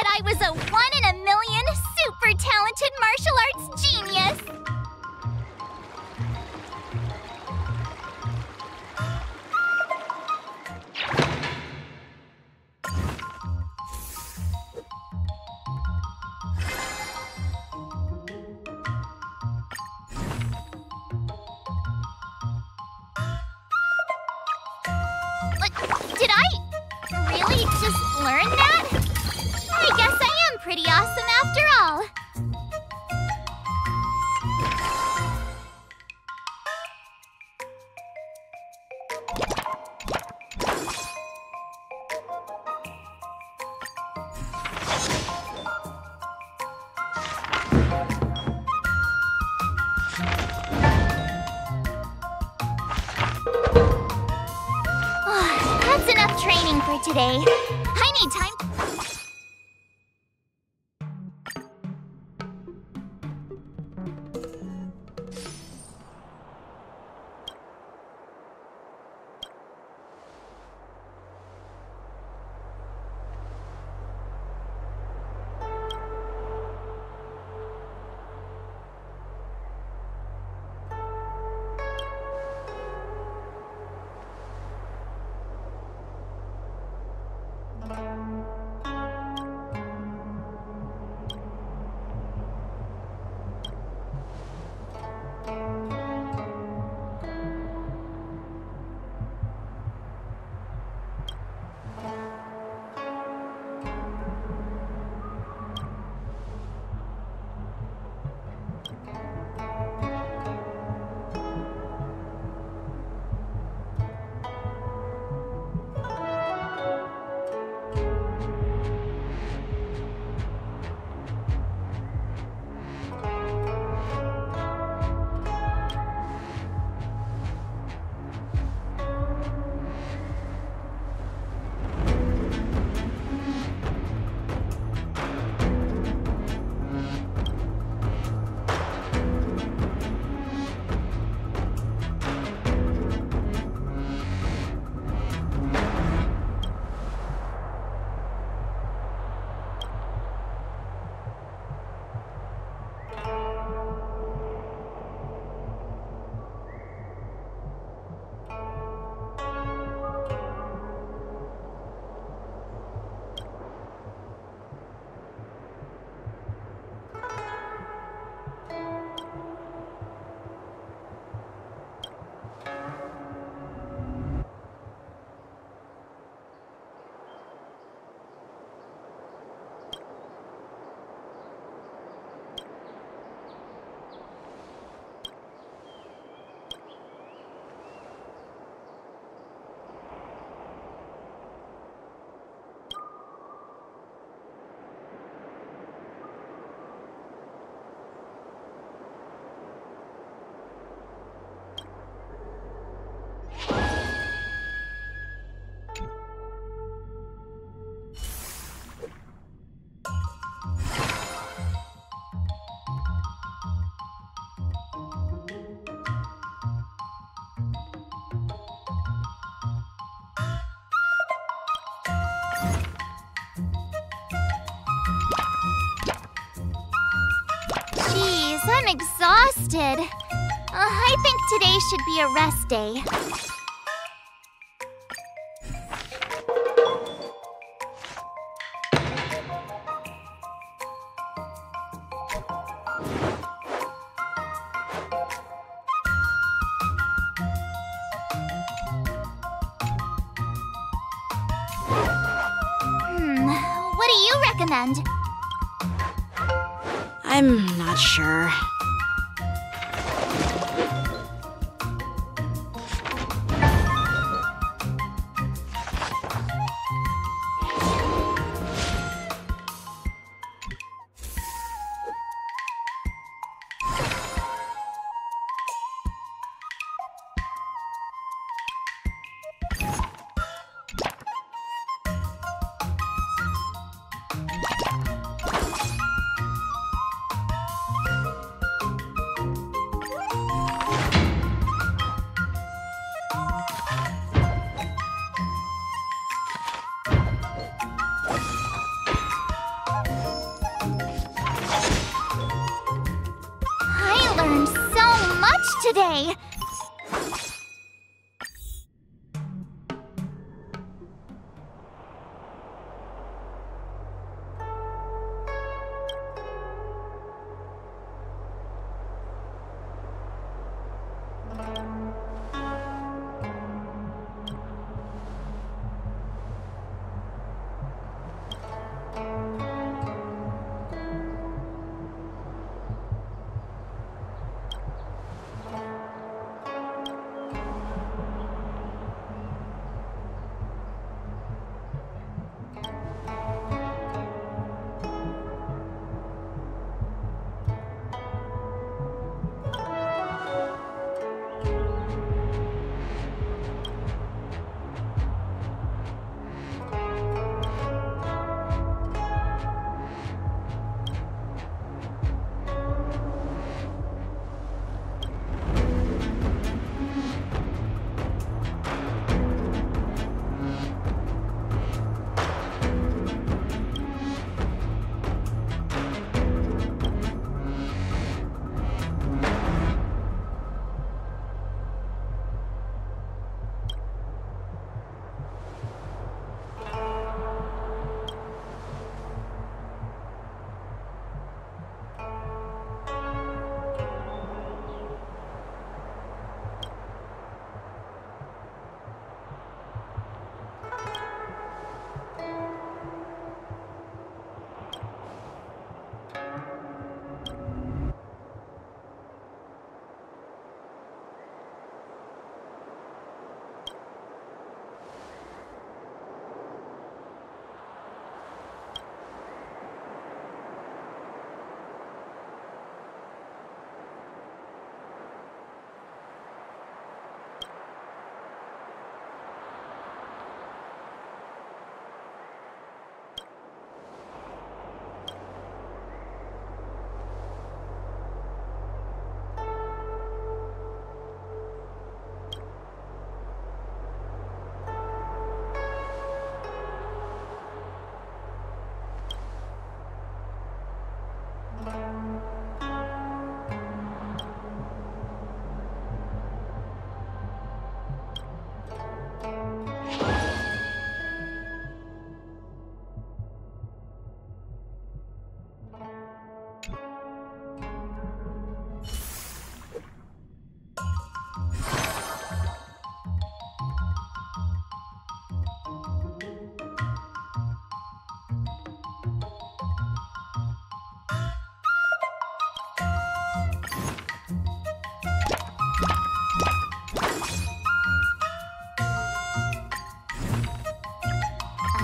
that I was a one-in-a-million super talented martial arts genius! Did I really just learn that? I guess I am pretty awesome after all. That's enough training for today. I need time. I'm exhausted. I think today should be a rest day. What do you recommend? I'm not sure. today!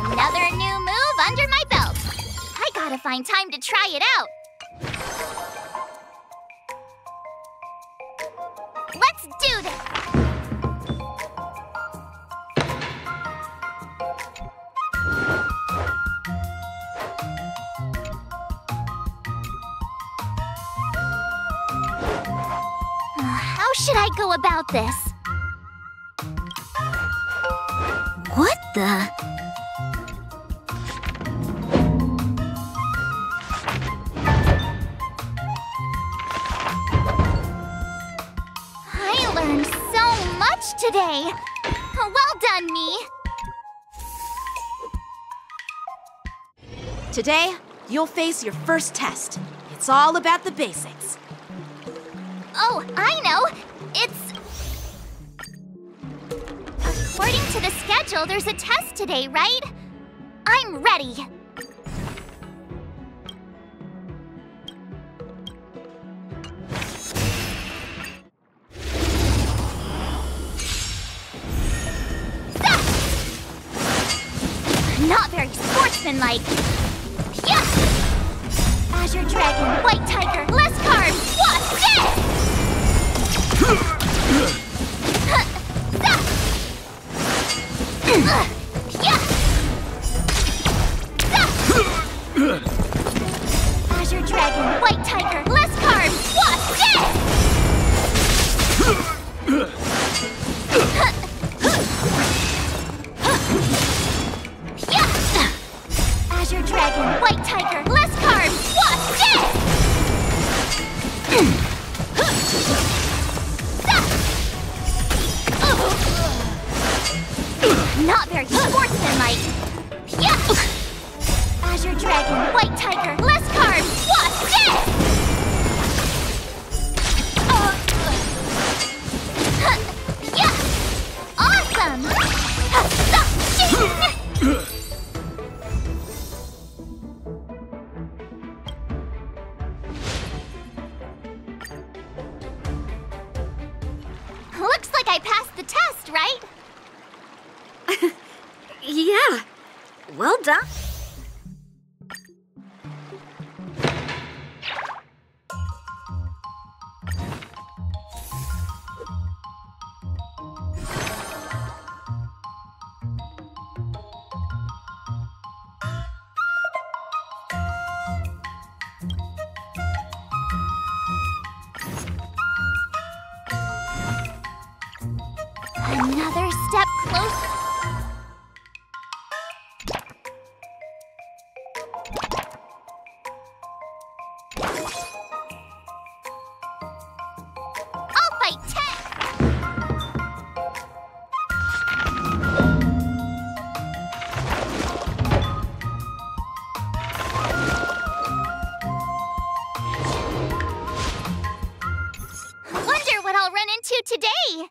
Another new move under my belt. I gotta find time to try it out. Let's do this! How should I go about this? What the? I learned so much today. Well done, me. Today, you'll face your first test. It's all about the basics. Oh, I know. It's... According to the schedule, there's a test today, right? I'm ready. Not very sportsmanlike. Yeah! Azure Dragon, White Tiger, less carbs. What's this? Azure Dragon, White Tiger, less carbs. What's Azure Dragon, White Tiger, less carbs. What's this? dynamite. Yeah! Azure Dragon, White Tiger, less cards! What's this? Yeah! Awesome! Looks like I passed the test, right? Yeah. Well done. Another step closer. I'll fight 10. Wonder what I'll run into today.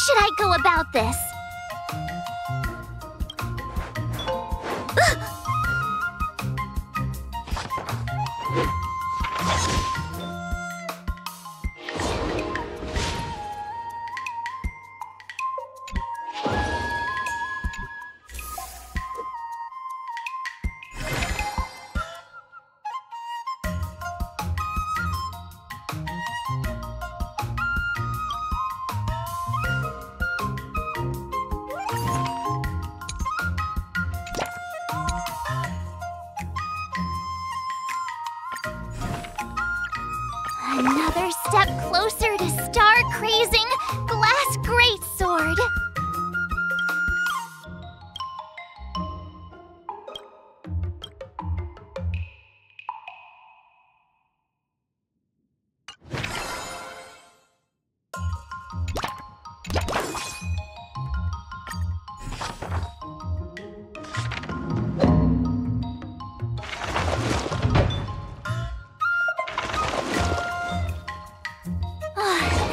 should I go about this? Another step closer to star-crazing glass greatsword.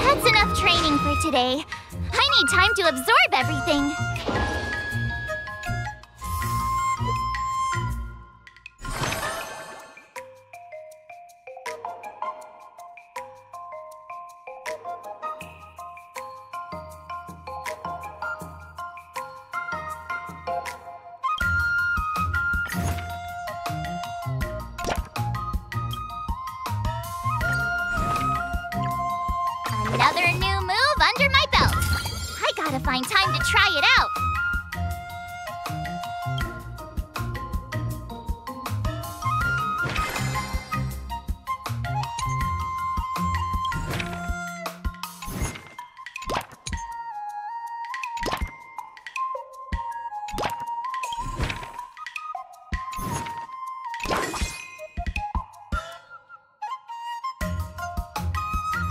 That's enough training for today. I need time to absorb everything. Another new move under my belt. I gotta find time to try it out.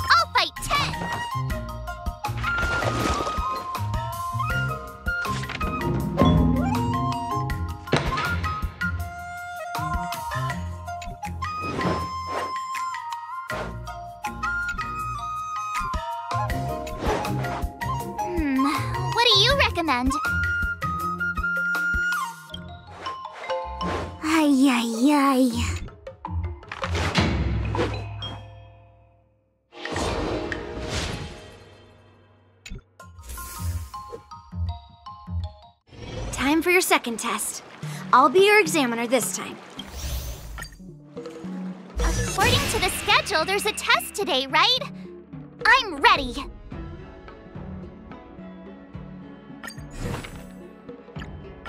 I'll fight 10. What do you recommend? Ay, ay, ay. Time for your second test. I'll be your examiner this time. According to the schedule, there's a test today, right? I'm ready.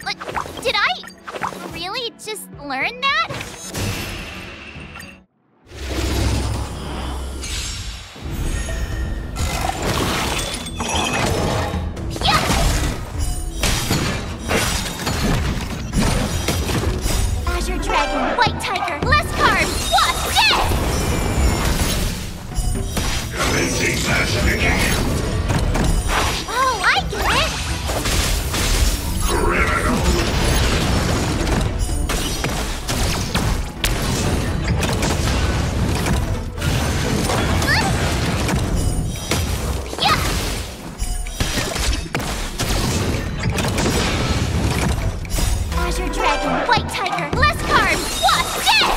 Like, did I really just learn that? Azure Dragon, White Tiger, less carbs, watch this! Commencing classification. Oh, I get it! Criminal. Yeah! Azure Dragon, White Tiger, less carbs, watch this!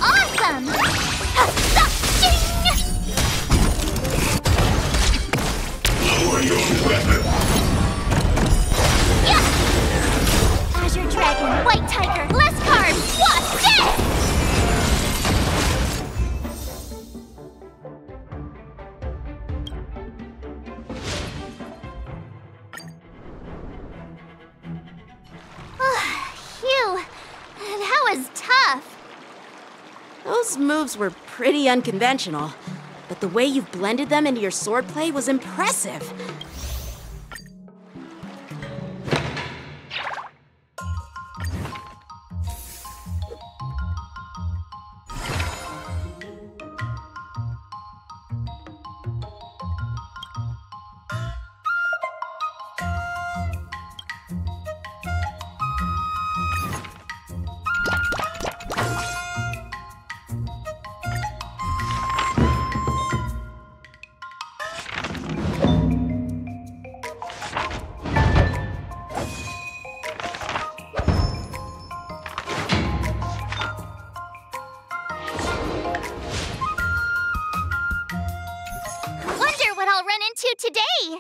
Awesome! Lower your weapon. Yeah! Azure Dragon, White Tiger, less carbs, watch this! Phew, that was tough. Those moves were pretty unconventional, but the way you've blended them into your swordplay was impressive. today.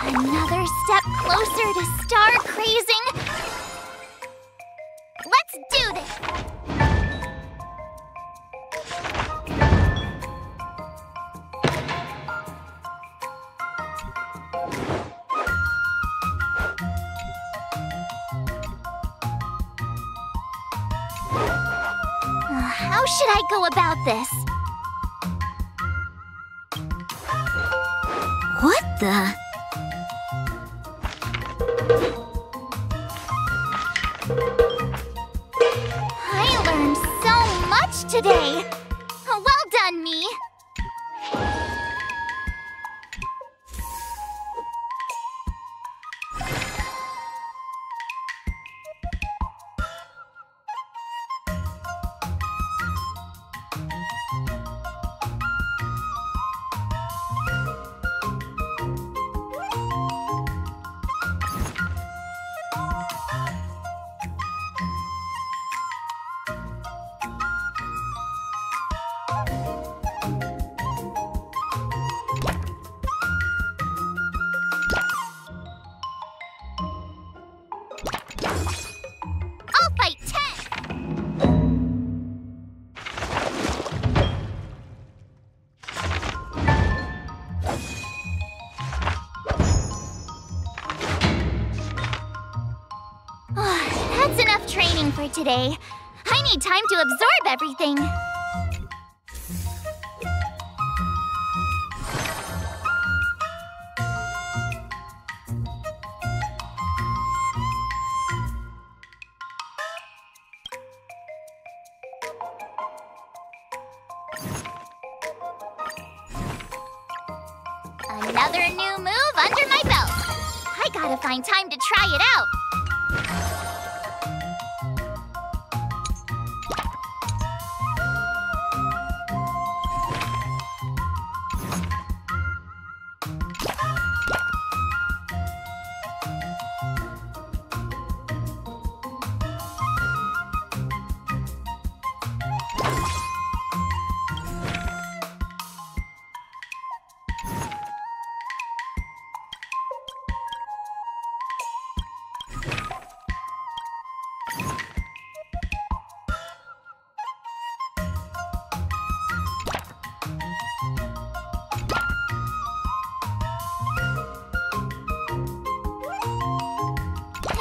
Another step closer to star crazing. Let's do this! How should I go about this? What the? I learned so much today. Well done, me. I'll fight 10! That's enough training for today. I need time to absorb everything. find time to try it out.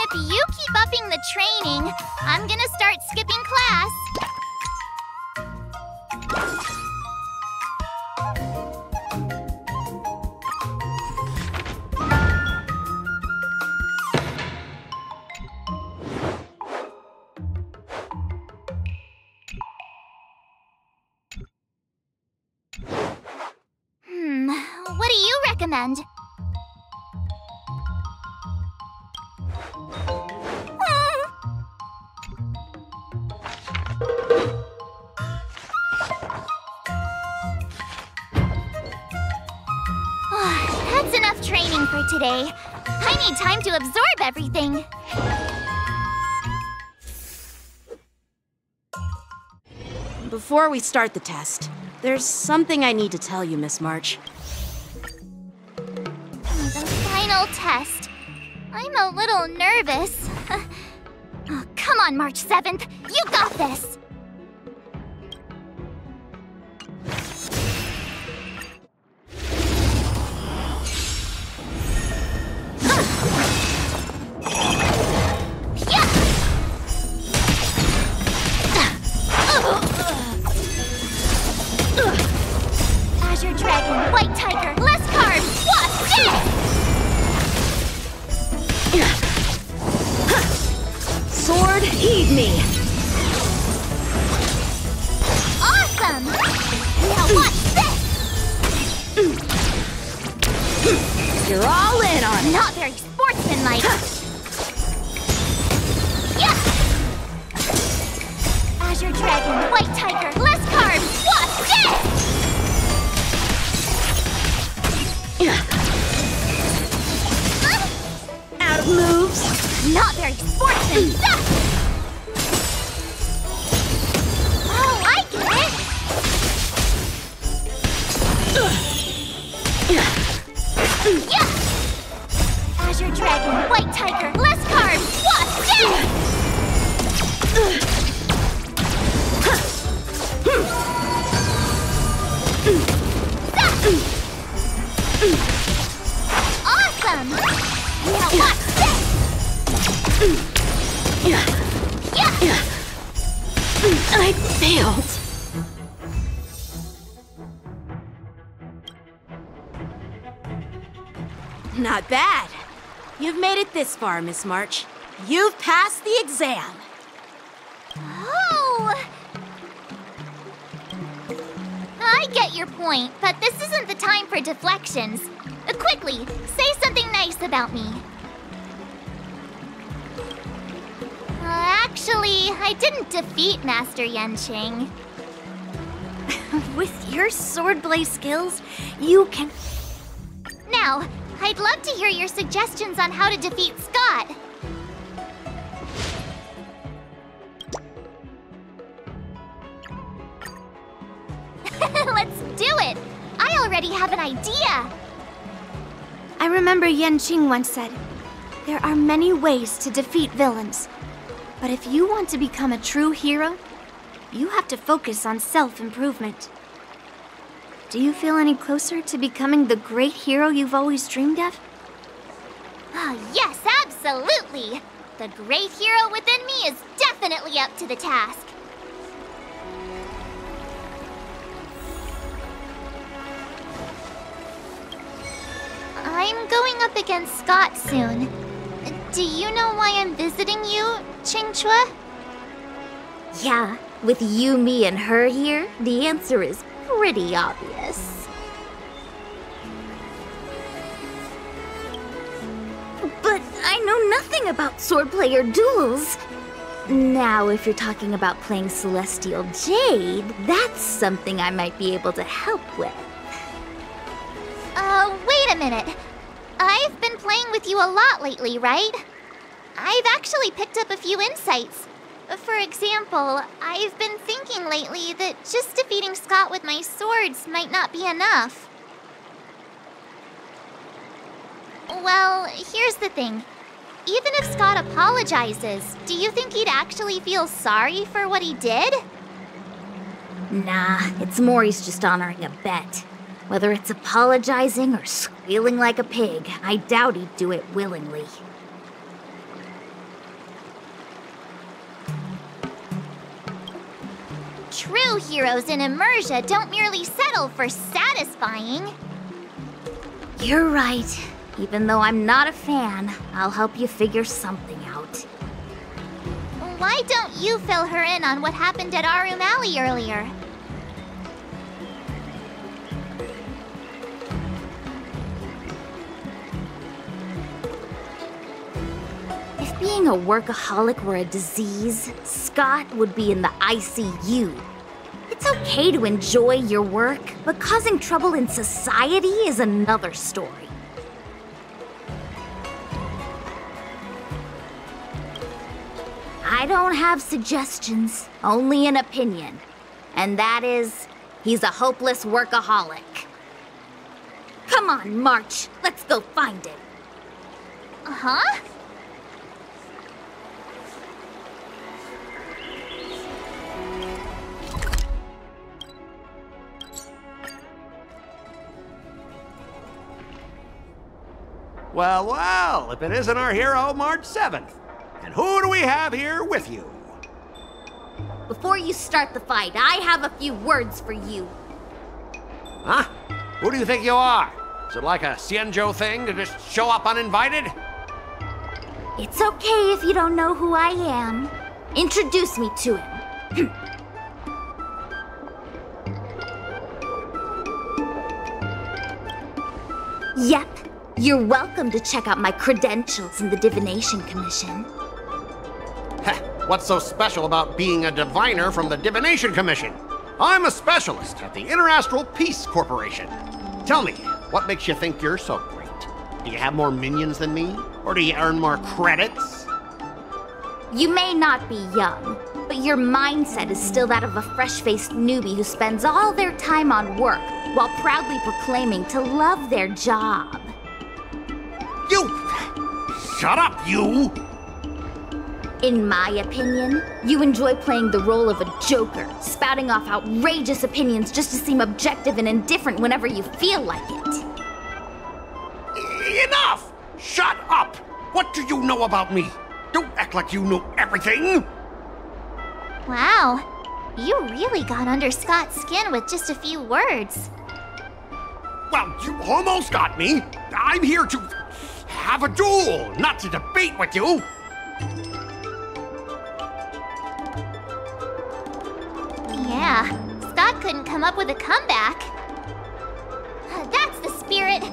If you keep upping the training, I'm gonna start skipping class. What do you recommend? That's enough training for today. I need time to absorb everything. Before we start the test, there's something I need to tell you, Miss March. The final test. I'm a little nervous. Oh, come on, March 7th. You got this! Azure Dragon, White Tiger, less carbs, what's this? Sword, heed me! Awesome! Now watch this! You're all in on it! Not very sportsmanlike. Yeah! Azure Dragon, White Tiger, less carbs, what's this? Out of moves! Not very sportsman stuff! Oh, I get it! Yeah! Azure Dragon, White Tiger, less carbs, what's this? Awesome! Now watch this! Yeah! I failed. Not bad. You've made it this far, Miss March. You've passed the exam. Oh! I get your point, but this isn't the time for deflections. Quickly, say something nice about me. Actually, I didn't defeat Master Yenqing. With your swordblade skills, you can... Now, I'd love to hear your suggestions on how to defeat Skott. Let's do it! I already have an idea! I remember Yenqing once said, there are many ways to defeat villains. But if you want to become a true hero, you have to focus on self-improvement. Do you feel any closer to becoming the great hero you've always dreamed of? Oh, yes, absolutely! The great hero within me is definitely up to the task. I'm going up against Skott soon. Do you know why I'm visiting you, Qingque? Yeah, with you, me, and her here, the answer is pretty obvious. But know nothing about swordplay or duels. Now, if you're talking about playing Celestial Jade, that's something I might be able to help with. Wait a minute. I've been playing with you a lot lately, right? I've actually picked up a few insights. For example, I've been thinking lately that just defeating Skott with my swords might not be enough. Well, here's the thing. Even if Skott apologizes, do you think he'd actually feel sorry for what he did? Nah, it's more he's just honoring a bet. Whether it's apologizing or squealing like a pig, I doubt he'd do it willingly. True heroes in Immersia don't merely settle for satisfying. You're right. Even though I'm not a fan, I'll help you figure something out. Why don't you fill her in on what happened at Arum Alley earlier? If being a workaholic were a disease, Skott would be in the ICU. It's okay to enjoy your work, but causing trouble in society is another story. I don't have suggestions, only an opinion. And that is, he's a hopeless workaholic. Come on, March, let's go find it. Huh? Well, well, if it isn't our hero, March 7th. And who do we have here with you? Before you start the fight, I have a few words for you. Huh? Who do you think you are? Is it like a Xianzhou thing to just show up uninvited? It's okay if you don't know who I am. Introduce me to him. Yep, you're welcome to check out my credentials in the Divination Commission. Heh, what's so special about being a diviner from the Divination Commission? I'm a specialist at the Interastral Peace Corporation. Tell me, what makes you think you're so great? Do you have more minions than me? Or do you earn more credits? You may not be young, but your mindset is still that of a fresh-faced newbie who spends all their time on work while proudly proclaiming to love their job. You! Shut up, you! In my opinion, you enjoy playing the role of a joker, spouting off outrageous opinions just to seem objective and indifferent whenever you feel like it. Enough! Shut up! What do you know about me? Don't act like you know everything! Wow, you really got under Scott's skin with just a few words. Well, you almost got me. I'm here to have a duel, not to debate with you. Yeah, Skott couldn't come up with a comeback. That's the spirit.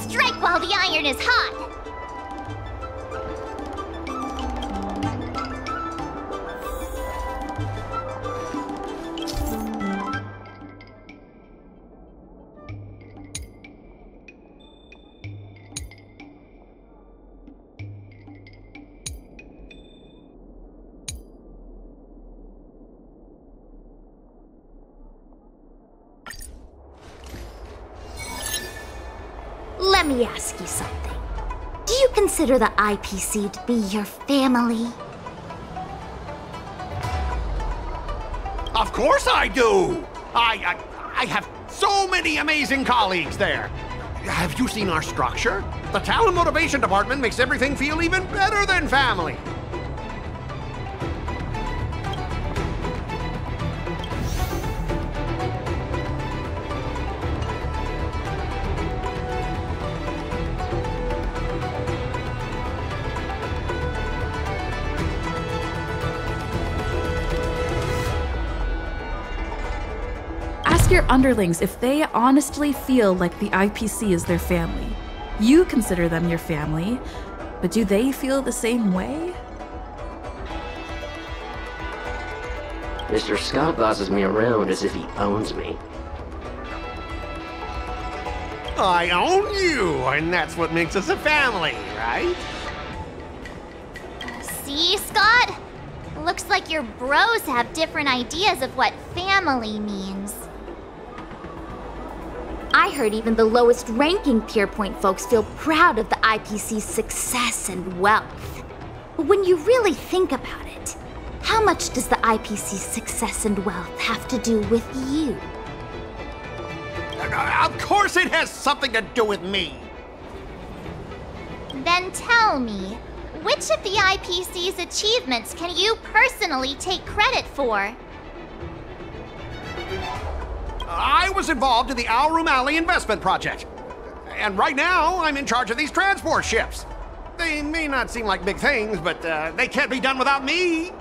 Strike while the iron is hot. Let me ask you something. Do you consider the IPC to be your family? Of course I do! I have so many amazing colleagues there. Have you seen our structure? The Talent Motivation Department makes everything feel even better than family. Ask your underlings if they honestly feel like the IPC is their family. You consider them your family, But do they feel the same way? Mr. Skott bosses me around as if he owns me. I own you, and that's what makes us a family, right? See, Skott? Looks like your bros have different ideas of what family means. I heard even the lowest ranking Pierpoint folks feel proud of the IPC's success and wealth. But when you really think about it, how much does the IPC's success and wealth have to do with you? Of course it has something to do with me. Then tell me, which of the IPC's achievements can you personally take credit for? I was involved in the Alroom Alley investment project. And right now, I'm in charge of these transport ships. They may not seem like big things, but they can't be done without me.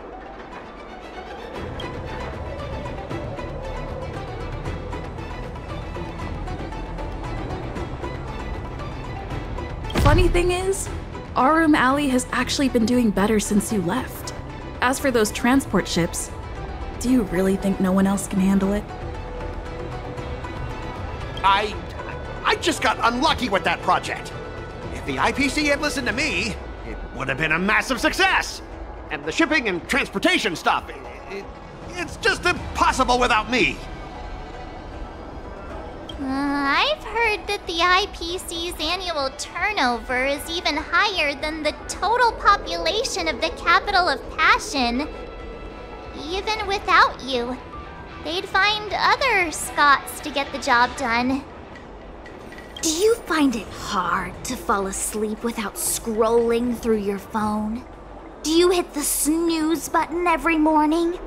Funny thing is, Alroom Alley has actually been doing better since you left. As for those transport ships, do you really think no one else can handle it? I just got unlucky with that project. If the IPC had listened to me, it would have been a massive success. And the shipping and transportation stuff, it's just impossible without me. I've heard that the IPC's annual turnover is even higher than the total population of the capital of Passion. Even without you, they'd find other Skotts to get the job done. Do you find it hard to fall asleep without scrolling through your phone? Do you hit the snooze button every morning?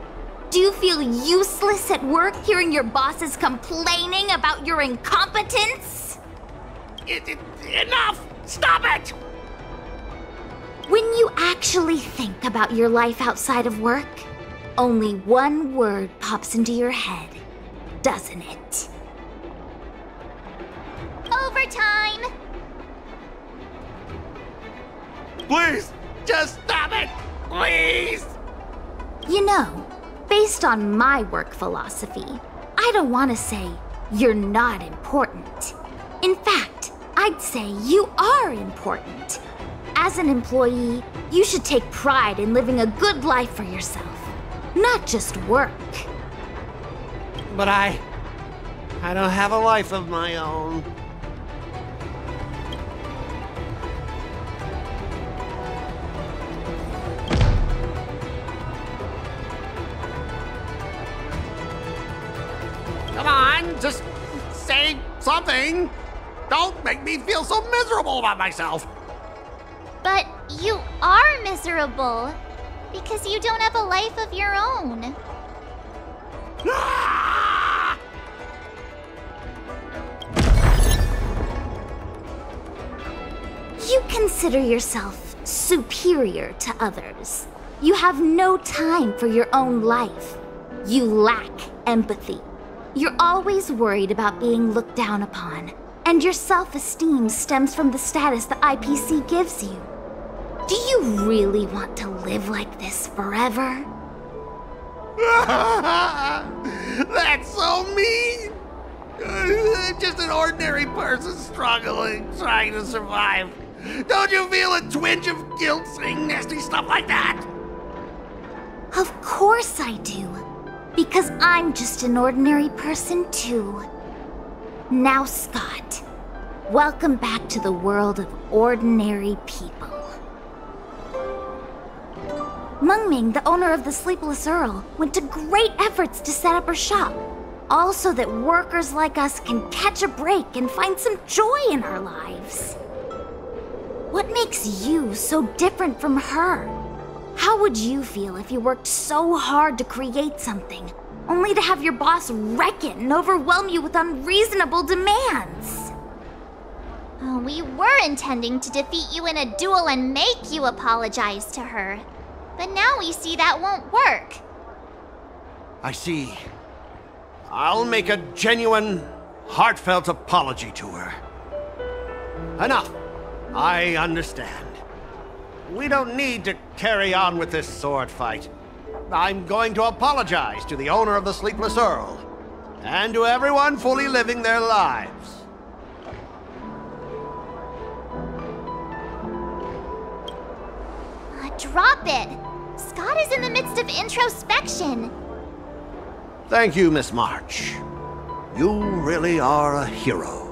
Do you feel useless at work hearing your bosses complaining about your incompetence? Enough! Stop it! When you actually think about your life outside of work, only one word pops into your head, doesn't it? Overtime! Please, just stop it! Please! You know, based on my work philosophy, I don't want to say you're not important. In fact, I'd say you are important. As an employee, you should take pride in living a good life for yourself, not just work. But I don't have a life of my own. Come on, just say something. Don't make me feel so miserable about myself. But you are miserable because you don't have a life of your own. Ah! You consider yourself superior to others. You have no time for your own life. You lack empathy. You're always worried about being looked down upon, and your self-esteem stems from the status the IPC gives you. Do you really want to live like this forever? That's so mean! Just an ordinary person struggling, trying to survive. Don't you feel a twinge of guilt saying nasty stuff like that? Of course I do. Because I'm just an ordinary person too. Now, Skott, welcome back to the world of ordinary people. Mungming, the owner of the Sleepless Earl, went to great efforts to set up her shop, all so that workers like us can catch a break and find some joy in our lives. What makes you so different from her? How would you feel if you worked so hard to create something, only to have your boss wreck it and overwhelm you with unreasonable demands? We were intending to defeat you in a duel and make you apologize to her. But now we see that won't work. I see. I'll make a genuine, heartfelt apology to her. Enough. I understand. we don't need to carry on with this sword fight. I'm going to apologize to the owner of the Sleepless Earl, and to everyone fully living their lives. Drop it! Skott is in the midst of introspection. Thank you, Miss March. You really are a hero.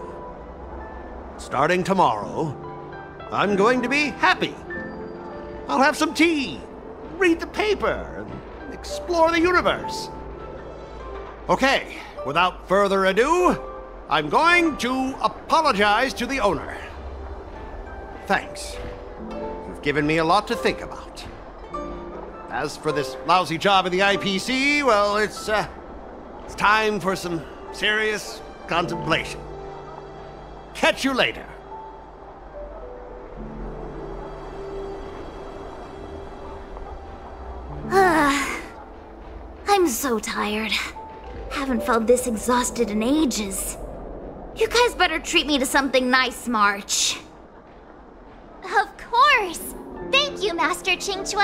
Starting tomorrow, I'm going to be happy. I'll have some tea, read the paper, and explore the universe. Okay, without further ado, I'm going to apologize to the owner. Thanks. You've given me a lot to think about. As for this lousy job at the IPC, well, it's time for some serious contemplation. Catch you later. I'm so tired. Haven't felt this exhausted in ages. You guys better treat me to something nice, March. Of course! Thank you, Master Qingque.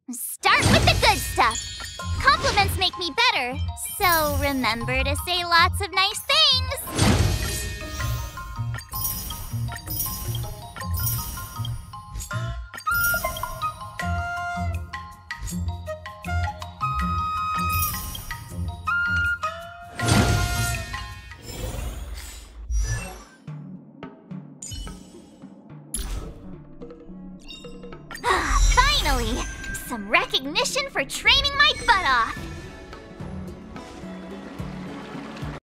Start with the good stuff. Compliments make me better, so remember to say lots of nice things. Finally! Some recognition for training my butt off!